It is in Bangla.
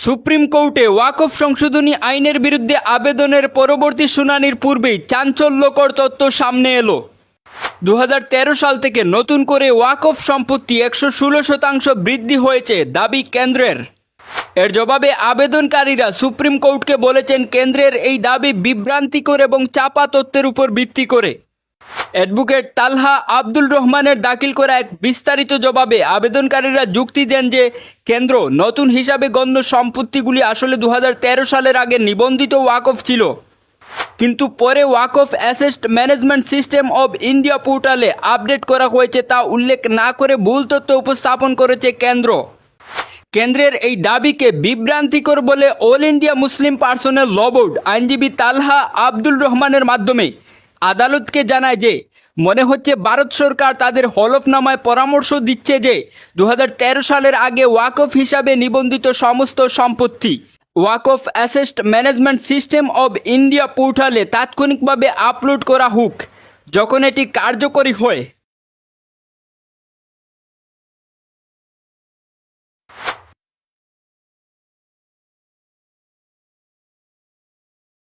সুপ্রিম কোর্টে ওয়াকফ সংশোধনী আইনের বিরুদ্ধে আবেদনের পরবর্তী শুনানির পূর্বেই চাঞ্চল্যকর তথ্য সামনে এলো। 2013 সাল থেকে নতুন করে ওয়াকফ সম্পত্তি 116% বৃদ্ধি হয়েছে দাবি কেন্দ্রের। এর জবাবে আবেদনকারীরা সুপ্রিম কোর্টকে বলেছেন কেন্দ্রের এই দাবি বিভ্রান্তিকর এবং চাপা তথ্যের উপর ভিত্তি করে। অ্যাডভোকেট তালহা আব্দুল রহমানের দাখিল করা এক বিস্তারিত জবাবে আবেদনকারীরা যুক্তি দেন যে কেন্দ্র নতুন হিসাবে গণ্য সম্পত্তিগুলি আসলে 2013 সালের আগে নিবন্ধিত ওয়াকফ ছিল, কিন্তু পরে Waqf asset management system of India পোর্টালে আপডেট করা হয়েছে তা উল্লেখ না করে ভুল তথ্য উপস্থাপন করেছে কেন্দ্র। কেন্দ্রের এই দাবিকে বিভ্রান্তিকর বলে অল ইন্ডিয়া মুসলিম পার্সোনাল ল বোর্ড আইনজীবী তালহা আব্দুল রহমানের মাধ্যমে আদালতকে জানায় যে মনে হচ্ছে ভারত সরকার তাদের হলফনামায় পরামর্শ দিচ্ছে যে 2013 সালের আগে ওয়াকফ হিসাবে নিবন্ধিত সমস্ত সম্পত্তি Waqf asset management system of India পোর্টালে তাৎক্ষণিকভাবে আপলোড করা হোক। যখন এটি কার্যকরী হয়